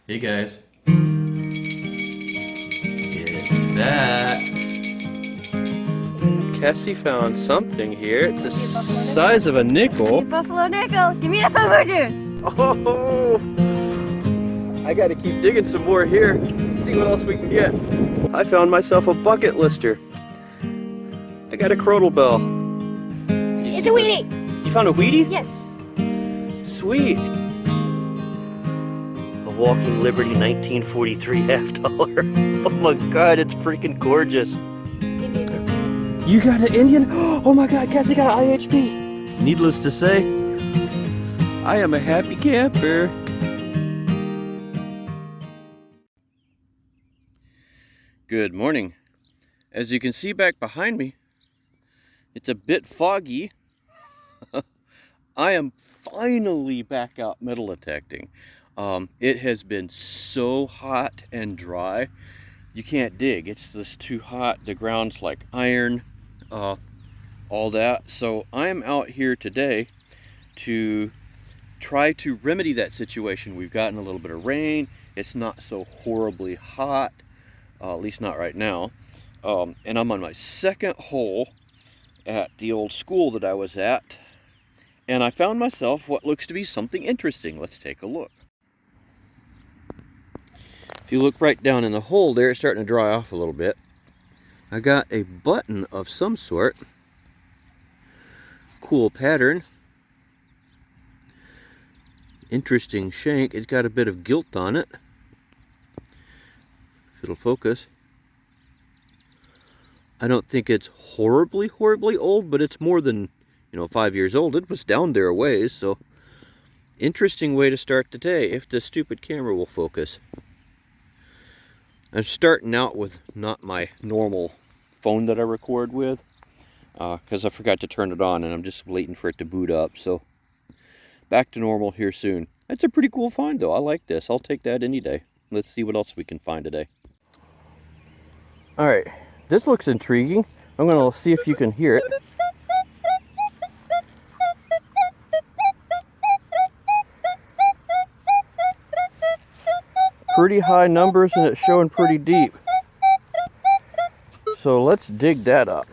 Hey guys, it's that. Cassie found something here. It's the size of a nickel. Buffalo nickel, give me the fufu juice. Oh, I gotta keep digging some more here. Let's see what else we can get. I found myself a bucket lister. I got a crotal bell. It's a Wheatie. You found a Wheatie? Yes. Sweet. A Walking Liberty 1943 half dollar. Oh my god, it's freaking gorgeous. You got an Indian? Oh my god, Cassie got an IHP. Needless to say, I am a happy camper. Good morning. As you can see back behind me, it's a bit foggy. I am finally back out metal detecting. It has been so hot and dry. You can't dig. It's just too hot. The ground's like iron, all that. So I'm out here today to try to remedy that situation. We've gotten a little bit of rain. It's not so horribly hot, at least not right now. And I'm on my second hole at the old school that I was at. And I found myself what looks to be something interesting. Let's take a look. If you look right down in the hole there, it's starting to dry off a little bit. I got a button of some sort. Cool pattern. Interesting shank. It's got a bit of gilt on it. If it'll focus. I don't think it's horribly old, but it's more than 5 years old. It was down there a ways, so interesting way to start the day if the stupid camera will focus. I'm starting out with not my normal phone that I record with because I forgot to turn it on and I'm just waiting for it to boot up. So back to normal here soon. That's a pretty cool find though. I like this. I'll take that any day. Let's see what else we can find today. All right, this looks intriguing. I'm gonna see if you can hear it. Pretty high numbers and it's showing pretty deep. So let's dig that up.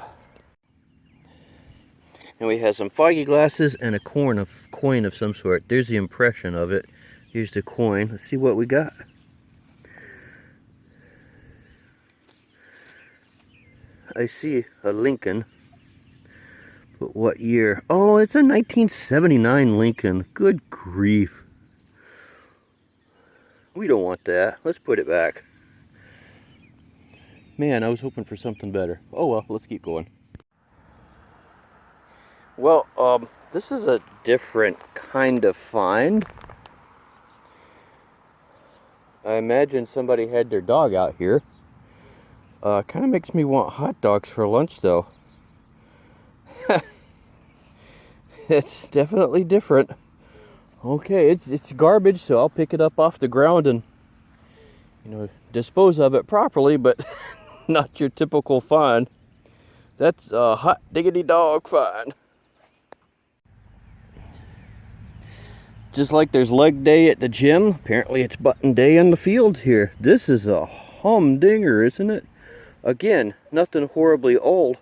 And we have some foggy glasses and a coin of some sort. There's the impression of it. Here's the coin. Let's see what we got. I see a Lincoln. But what year? Oh, it's a 1979 Lincoln. Good grief. We don't want that. Let's put it back. Man, I was hoping for something better. Oh well, let's keep going. Well, this is a different kind of find. I imagine somebody had their dog out here. Kind of makes me want hot dogs for lunch though. It's definitely different. Okay, it's garbage, so I'll pick it up off the ground and dispose of it properly, but not your typical find. That's a hot diggity dog find. Just like there's leg day at the gym, apparently it's button day in the field here. This is a humdinger, isn't it? Again, nothing horribly old,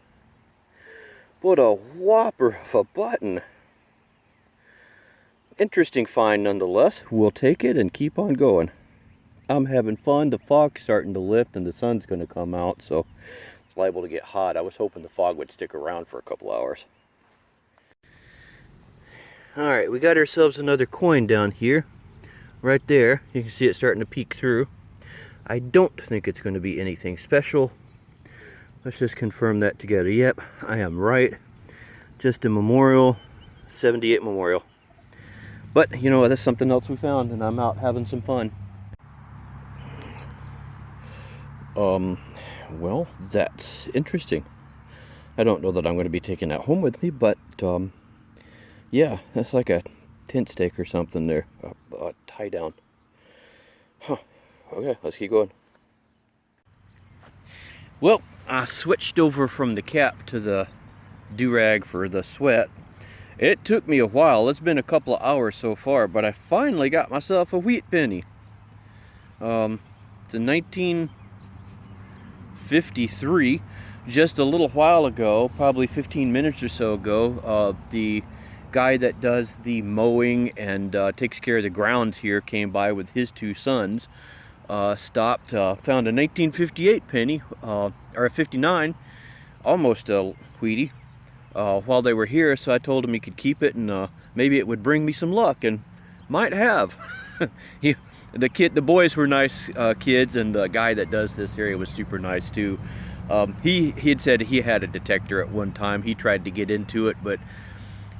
but a whopper of a button. Interesting find nonetheless. We'll take it and keep on going. I'm having fun. The fog's starting to lift and the sun's going to come out, so it's liable to get hot. I was hoping the fog would stick around for a couple hours. Alright, we got ourselves another coin down here. Right there. You can see it starting to peek through. I don't think it's going to be anything special. Let's just confirm that together. Yep, I am right. Just a memorial. 78 memorial. But, that's something else we found, and I'm out having some fun. Well, that's interesting. I don't know that I'm going to be taking that home with me, but, yeah, that's like a tent stake or something there. A tie down. Huh. Okay, let's keep going. Well, I switched over from the cap to the do-rag for the sweat. It took me a while. It's been a couple of hours so far, but I finally got myself a wheat penny. It's a 1953. Just a little while ago, probably 15 minutes or so ago, the guy that does the mowing and takes care of the grounds here came by with his two sons. Stopped, found a 1958 penny, or a 59, almost a Wheatie, while they were here. So I told him he could keep it, and maybe it would bring me some luck, and might have. The boys were nice kids, and the guy that does this area was super nice too. He had said he had a detector at one time. He tried to get into it, but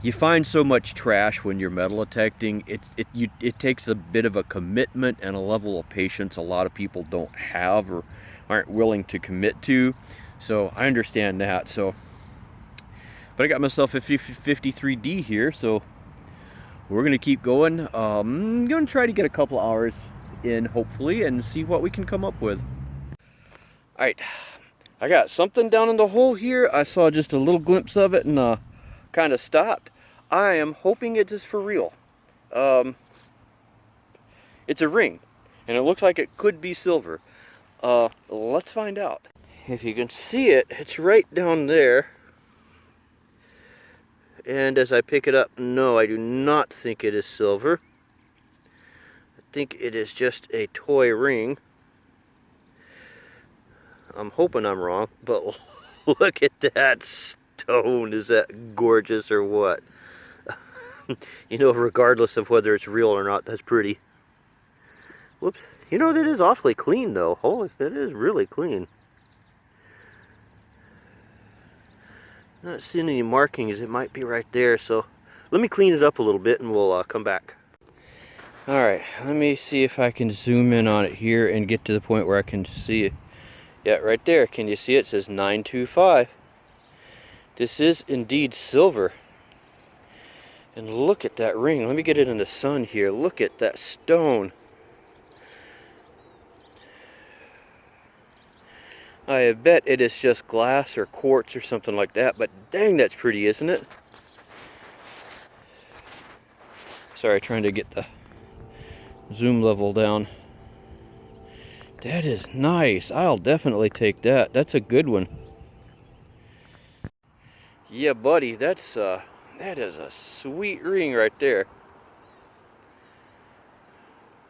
you find so much trash when you're metal detecting. It takes a bit of a commitment and a level of patience a lot of people don't have or aren't willing to commit to. So I understand that. So, but I got myself a 53D here, so we're gonna keep going. I'm gonna try to get a couple hours in, hopefully, and see what we can come up with. All right, I got something down in the hole here. I saw just a little glimpse of it and kind of stopped. I am hoping it is for real. It's a ring, and it looks like it could be silver. Let's find out. If you can see it, it's right down there. And as I pick it up, no, I do not think it is silver. I think it is just a toy ring. I'm hoping I'm wrong, but look at that stone. Is that gorgeous or what? You know, regardless of whether it's real or not, that's pretty. Whoops. You know, that is awfully clean, though. Holy, that is really clean. Not seeing any markings. It might be right there, so let me clean it up a little bit and we'll come back. Alright, let me see if I can zoom in on it here and get to the point where I can see it. Yeah, right there. Can you see it? It says 925. This is indeed silver. And look at that ring. Let me get it in the sun here. Look at that stone. I bet it is just glass or quartz or something like that, but dang, that's pretty, isn't it? Sorry, trying to get the zoom level down. That is nice. I'll definitely take that. That's a good one. Yeah, buddy, that is a sweet ring right there.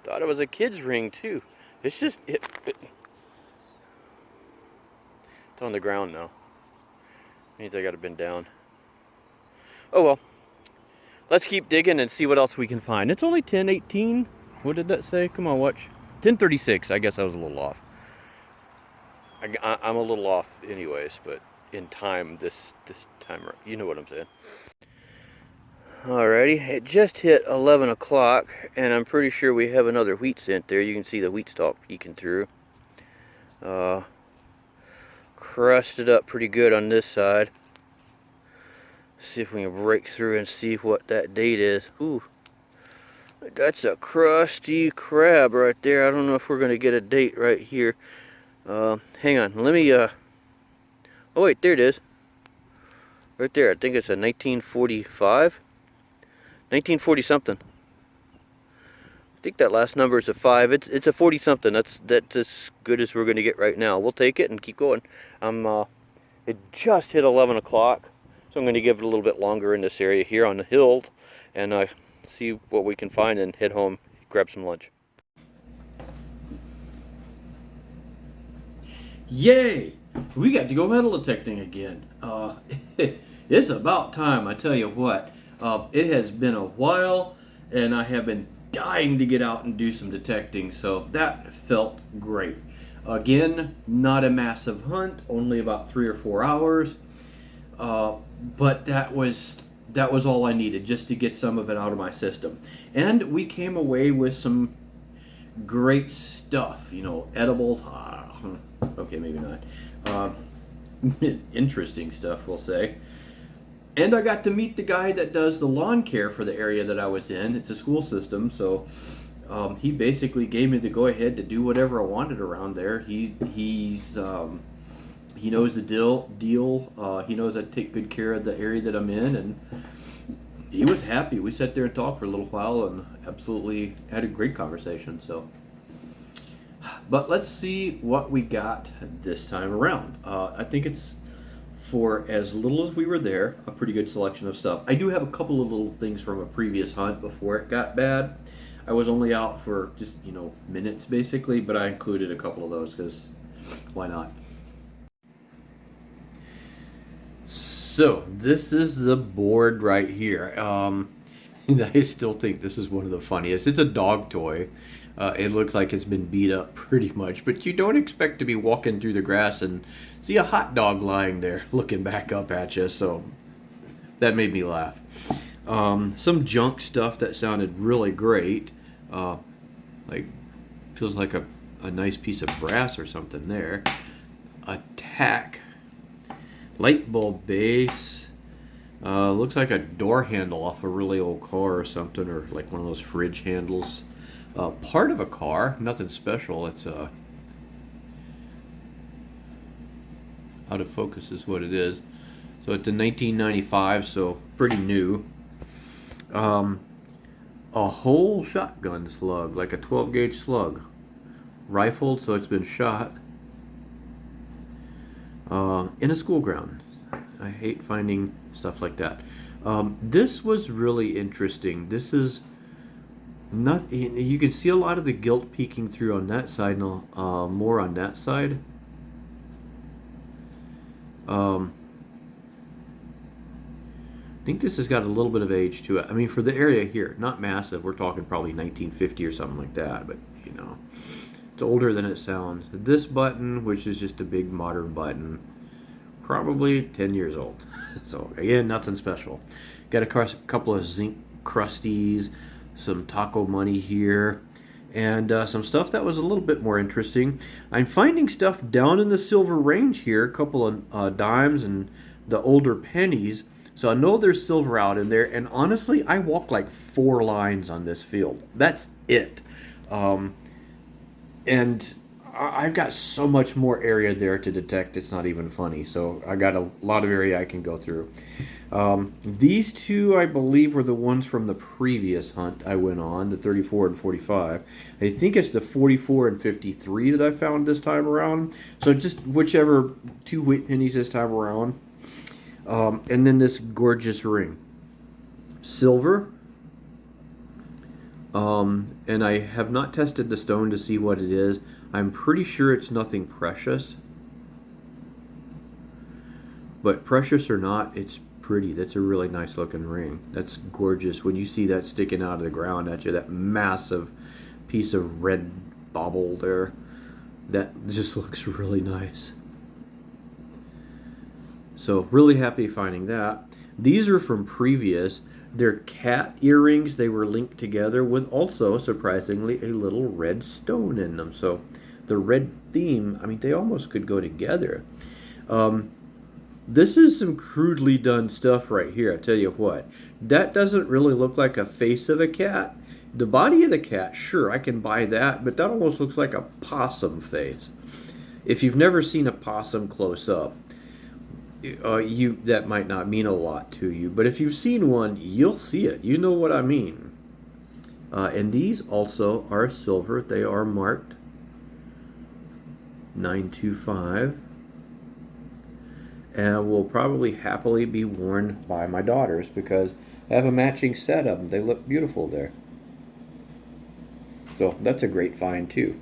Thought it was a kid's ring too. It's just it's on the ground now. Means I gotta bend down. Oh well. Let's keep digging and see what else we can find. It's only 10:18. What did that say? Come on, watch. 10:36. I guess I was a little off. I'm a little off anyways, but in time this time, you know what I'm saying. Alrighty, it just hit 11 o'clock, and I'm pretty sure we have another wheat scent there. You can see the wheat stalk peeking through. Crusted up pretty good on this side. See if we can break through and see what that date is. Ooh, that's a crusty crab right there. I don't know if we're going to get a date right here. Hang on, let me, oh wait, there it is. Right there, I think it's a 1945. 1940 something. I think that last number is a 5. It's a 40 something. That's as good as we're going to get right now. We'll take it and keep going. It just hit 11 o'clock, so I'm going to give it a little bit longer in this area here on the hill, and see what we can find and head home, grab some lunch. Yay! We got to go metal detecting again. It's about time, I tell you what. It has been a while, and I have been dying to get out and do some detecting, so that felt great. Again, not a massive hunt, only about 3 or 4 hours, but that was all I needed just to get some of it out of my system. And we came away with some great stuff, you know, edibles. Okay, maybe not. Interesting stuff, we'll say. And I got to meet the guy that does the lawn care for the area that I was in. It's a school system, so he basically gave me the go-ahead to do whatever I wanted around there. He knows the deal. He knows I take good care of the area that I'm in, and he was happy. We sat there and talked for a little while and absolutely had a great conversation. So But let's see what we got this time around. I think it's, for as little as we were there, a pretty good selection of stuff. I do have a couple of little things from a previous hunt before it got bad. I was only out for just, minutes basically, but I included a couple of those because why not? So this is the board right here. I still think this is one of the funniest. It's a dog toy. It looks like it's been beat up pretty much, but you don't expect to be walking through the grass and see a hot dog lying there looking back up at you, so that made me laugh. Some junk stuff that sounded really great. Like, feels like a nice piece of brass or something there. A tack. Light bulb base. Looks like a door handle off a really old car or something, or like one of those fridge handles. Part of a car, nothing special. It's out of focus is what it is. So it's a 1995, so pretty new. A whole shotgun slug, like a 12 gauge slug, rifled, so it's been shot. In a school ground. I hate finding stuff like that. This was really interesting. This is nothing. You can see a lot of the gilt peeking through on that side, and more on that side. I think this has got a little bit of age to it. I mean, for the area here, not massive. We're talking probably 1950 or something like that, but it's older than it sounds. This button, which is just a big modern button, probably 10 years old. So again, nothing special. Got a couple of zinc crusties, some taco money here, and some stuff that was a little bit more interesting. I'm finding stuff down in the silver range here, a couple of dimes and the older pennies. So I know there's silver out in there, and honestly, I walked like 4 lines on this field. That's it. And I've got so much more area there to detect, it's not even funny. So I got a lot of area I can go through. These two, I believe, were the ones from the previous hunt I went on, the 34 and 45. I think it's the 44 and 53 that I found this time around. So just whichever 2 wheat pennies this time around. And then this gorgeous ring. Silver. And I have not tested the stone to see what it is. I'm pretty sure it's nothing precious. But precious or not, it's pretty. That's a really nice looking ring. That's gorgeous. When you see that sticking out of the ground at you, that massive piece of red bauble there, that just looks really nice. So really happy finding that. These are from previous. They're cat earrings. They were linked together with also, surprisingly, a little red stone in them. So the red theme, I mean, they almost could go together. This is some crudely done stuff right here. I tell you what, that doesn't really look like a face of a cat. The body of the cat, sure, I can buy that, but that almost looks like a possum face. If you've never seen a possum close up, that might not mean a lot to you, but if you've seen one, you'll see it. You know what I mean. And these also are silver. They are marked 925, and will probably happily be worn by my daughters because I have a matching set of them. They look beautiful there. So that's a great find too.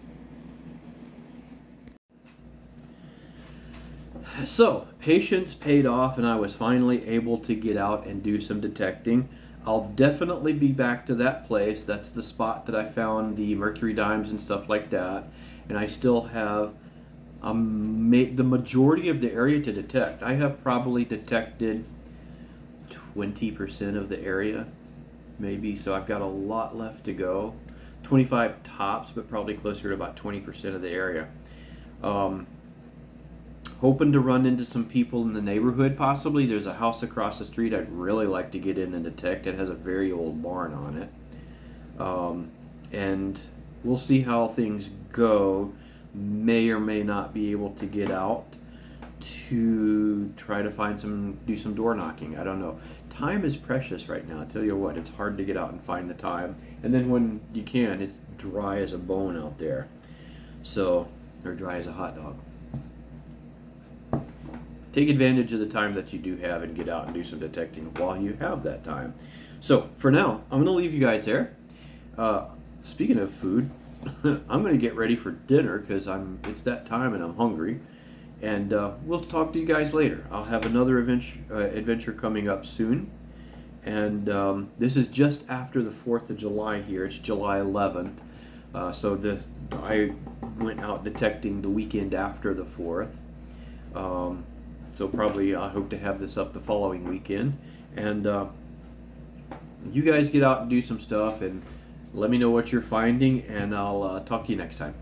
So, patience paid off, and I was finally able to get out and do some detecting. I'll definitely be back to that place. That's the spot that I found the mercury dimes and stuff like that. And I still have the majority of the area to detect. I have probably detected 20% of the area, maybe. So I've got a lot left to go. 25 tops, but probably closer to about 20% of the area. Hoping to run into some people in the neighborhood possibly. There's a house across the street I'd really like to get in and detect. It has a very old barn on it. And we'll see how things go. May or may not be able to get out to try to do some door knocking. I don't know. Time is precious right now. I tell you what, it's hard to get out and find the time. And then when you can, it's dry as a bone out there. So they're dry as a hot dog. Take advantage of the time that you do have and get out and do some detecting while you have that time. So for now, I'm going to leave you guys there. Speaking of food, I'm going to get ready for dinner because it's that time and I'm hungry. And we'll talk to you guys later. I'll have another adventure coming up soon. And this is just after the 4th of July here. It's July 11th. So I went out detecting the weekend after the 4th. So probably I hope to have this up the following weekend. And you guys get out and do some stuff and let me know what you're finding, and I'll talk to you next time.